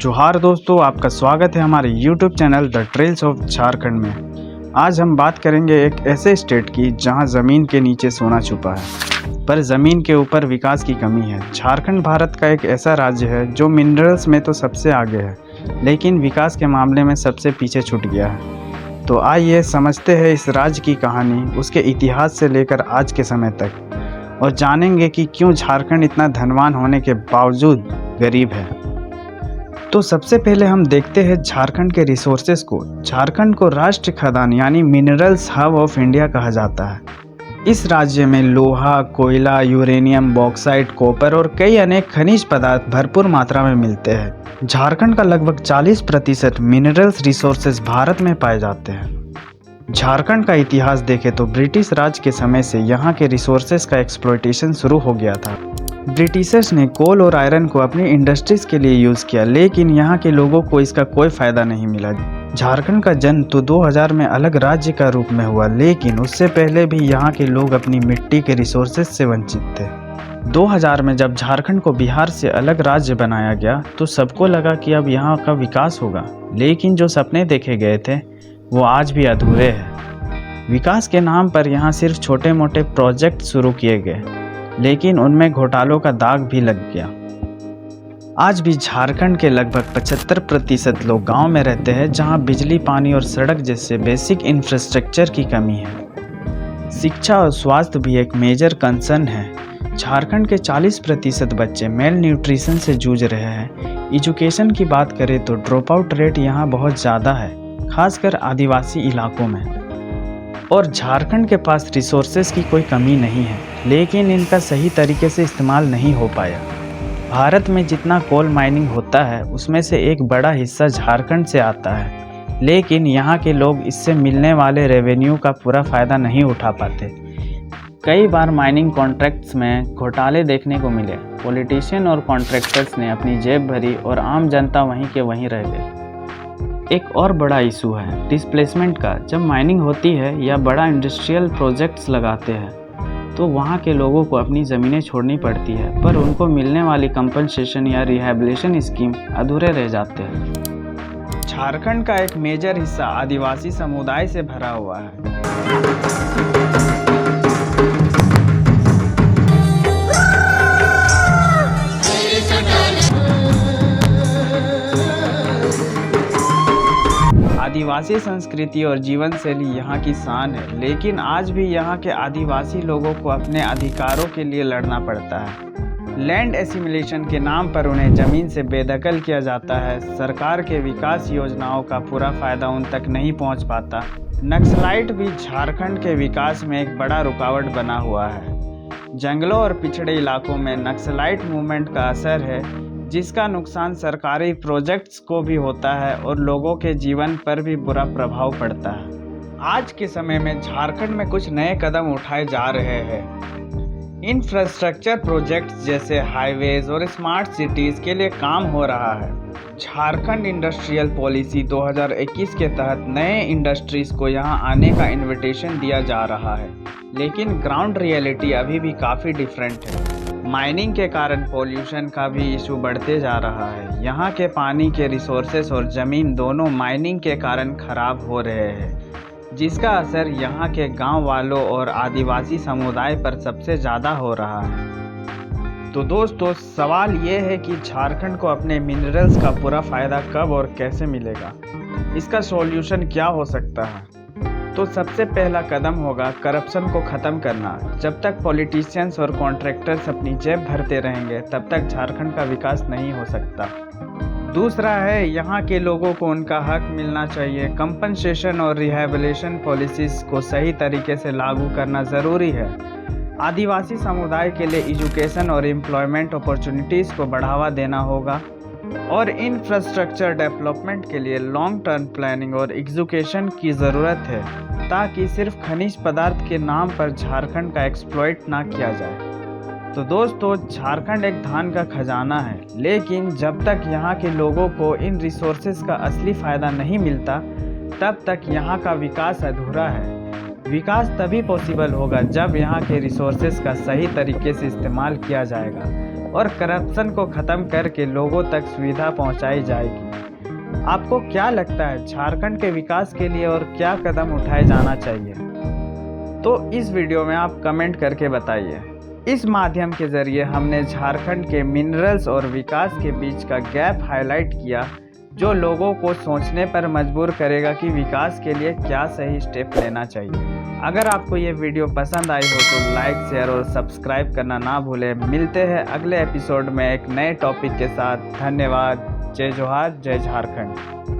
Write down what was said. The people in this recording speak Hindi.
जोहार दोस्तों, आपका स्वागत है हमारे YouTube channel the trails of Jharkhand में। आज हम बात करेंगे एक ऐसे स्टेट की जहां ज़मीन के नीचे सोना छुपा है पर ज़मीन के ऊपर विकास की कमी है। झारखंड भारत का एक ऐसा राज्य है जो मिनरल्स में तो सबसे आगे है, लेकिन विकास के मामले में सबसे पीछे छूट गया है। तो आइए समझते हैं इस राज्य की कहानी, उसके इतिहास से लेकर आज के समय तक, और जानेंगे कि क्यों झारखंड इतना धनवान होने के बावजूद गरीब है। तो सबसे पहले हम देखते हैं झारखंड के रिसोर्सेज को। झारखंड को राष्ट्रीय खदान यानी मिनरल्स हब ऑफ इंडिया कहा जाता है। इस राज्य में लोहा, कोयला, यूरेनियम, बॉक्साइट, कॉपर और कई अनेक खनिज पदार्थ भरपूर मात्रा में मिलते हैं। झारखंड का लगभग 40% मिनरल्स रिसोर्सेज भारत में पाए जाते हैं। झारखंड का इतिहास देखें तो ब्रिटिश राज के समय से यहाँ के रिसोर्सेज का एक्सप्लॉयटेशन शुरू हो गया था। ब्रिटिशर्स ने कोल और आयरन को अपनी इंडस्ट्रीज के लिए यूज़ किया, लेकिन यहाँ के लोगों को इसका कोई फ़ायदा नहीं मिला। झारखंड का जन्म तो 2000 में अलग राज्य का रूप में हुआ, लेकिन उससे पहले भी यहाँ के लोग अपनी मिट्टी के रिसोर्सेज से वंचित थे। 2000 में जब झारखंड को बिहार से अलग राज्य बनाया गया तो सबको लगा कि अब यहाँ का विकास होगा, लेकिन जो सपने देखे गए थे वो आज भी अधूरे हैं। विकास के नाम पर यहाँ सिर्फ छोटे मोटे प्रोजेक्ट शुरू किए गए, लेकिन उनमें घोटालों का दाग भी लग गया। आज भी झारखंड के लगभग 75% लोग गांव में रहते हैं, जहां बिजली, पानी और सड़क जैसे बेसिक इंफ्रास्ट्रक्चर की कमी है। शिक्षा और स्वास्थ्य भी एक मेजर कंसर्न है। झारखंड के 40% बच्चे मेल न्यूट्रिशन से जूझ रहे हैं। एजुकेशन की बात करें तो ड्रॉप आउट रेट यहाँ बहुत ज़्यादा है, खासकर आदिवासी इलाकों में। और झारखंड के पास रिसोर्सेज की कोई कमी नहीं है, लेकिन इनका सही तरीके से इस्तेमाल नहीं हो पाया। भारत में जितना कोल माइनिंग होता है उसमें से एक बड़ा हिस्सा झारखंड से आता है, लेकिन यहाँ के लोग इससे मिलने वाले रेवेन्यू का पूरा फ़ायदा नहीं उठा पाते। कई बार माइनिंग कॉन्ट्रैक्ट्स में घोटाले देखने को मिले। पॉलिटिशियन और कॉन्ट्रैक्टर्स ने अपनी जेब भरी और आम जनता वहीं के वहीं रह गई। एक और बड़ा इशू है डिस्प्लेसमेंट का। जब माइनिंग होती है या बड़ा इंडस्ट्रियल प्रोजेक्ट्स लगाते हैं तो वहाँ के लोगों को अपनी ज़मीनें छोड़नी पड़ती है, पर उनको मिलने वाली कंपनसेशन या रिहैबिलिटेशन स्कीम अधूरे रह जाते हैं। झारखंड का एक मेजर हिस्सा आदिवासी समुदाय से भरा हुआ है। आदिवासी संस्कृति और जीवन शैली यहाँ की शान है, लेकिन आज भी यहाँ के आदिवासी लोगों को अपने अधिकारों के लिए लड़ना पड़ता है। लैंड एसिमिलेशन के नाम पर उन्हें ज़मीन से बेदखल किया जाता है। सरकार के विकास योजनाओं का पूरा फायदा उन तक नहीं पहुँच पाता। नक्सलाइट भी झारखंड के विकास में एक बड़ा रुकावट बना हुआ है। जंगलों और पिछड़े इलाकों में नक्सलाइट मूवमेंट का असर है, जिसका नुकसान सरकारी प्रोजेक्ट्स को भी होता है और लोगों के जीवन पर भी बुरा प्रभाव पड़ता है। आज के समय में झारखंड में कुछ नए कदम उठाए जा रहे हैं। इंफ्रास्ट्रक्चर प्रोजेक्ट्स जैसे हाईवेज और स्मार्ट सिटीज़ के लिए काम हो रहा है। झारखंड इंडस्ट्रियल पॉलिसी 2021 के तहत नए इंडस्ट्रीज को यहां आने का इन्विटेशन दिया जा रहा है, लेकिन ग्राउंड रियलिटी अभी भी काफ़ी डिफरेंट है। माइनिंग के कारण पोल्यूशन का भी इशू बढ़ते जा रहा है। यहाँ के पानी के रिसोर्सेस और ज़मीन दोनों माइनिंग के कारण खराब हो रहे हैं, जिसका असर यहाँ के गांव वालों और आदिवासी समुदाय पर सबसे ज़्यादा हो रहा है। तो दोस्तों, सवाल ये है कि झारखंड को अपने मिनरल्स का पूरा फ़ायदा कब और कैसे मिलेगा? इसका सॉल्यूशन क्या हो सकता है? तो सबसे पहला कदम होगा करप्शन को ख़त्म करना। जब तक पॉलिटिशियंस और कॉन्ट्रैक्टर्स अपनी जेब भरते रहेंगे, तब तक झारखंड का विकास नहीं हो सकता। दूसरा है, यहाँ के लोगों को उनका हक मिलना चाहिए। कंपनसेशन और रिहैबिलिटेशन पॉलिसीज़ को सही तरीके से लागू करना ज़रूरी है। आदिवासी समुदाय के लिए एजुकेशन और एम्प्लॉयमेंट अपॉर्चुनिटीज़ को बढ़ावा देना होगा, और इंफ्रास्ट्रक्चर डेवलपमेंट के लिए लॉन्ग टर्म प्लानिंग और एजुकेशन की ज़रूरत है, ताकि सिर्फ खनिज पदार्थ के नाम पर झारखंड का एक्सप्लॉइट ना किया जाए। तो दोस्तों, झारखंड एक धान का खजाना है, लेकिन जब तक यहाँ के लोगों को इन रिसोर्सेज का असली फ़ायदा नहीं मिलता, तब तक यहाँ का विकास अधूरा है। विकास तभी पॉसिबल होगा जब यहाँ के रिसोर्सेज का सही तरीके से इस्तेमाल किया जाएगा और करप्शन को ख़त्म करके लोगों तक सुविधा पहुंचाई जाएगी। आपको क्या लगता है झारखंड के विकास के लिए और क्या कदम उठाए जाना चाहिए? तो इस वीडियो में आप कमेंट करके बताइए। इस माध्यम के ज़रिए हमने झारखंड के मिनरल्स और विकास के बीच का गैप हाईलाइट किया, जो लोगों को सोचने पर मजबूर करेगा कि विकास के लिए क्या सही स्टेप लेना चाहिए। अगर आपको ये वीडियो पसंद आई हो तो लाइक, शेयर और सब्सक्राइब करना ना भूलें। मिलते हैं अगले एपिसोड में एक नए टॉपिक के साथ। धन्यवाद। जय जोहार, जय झारखंड।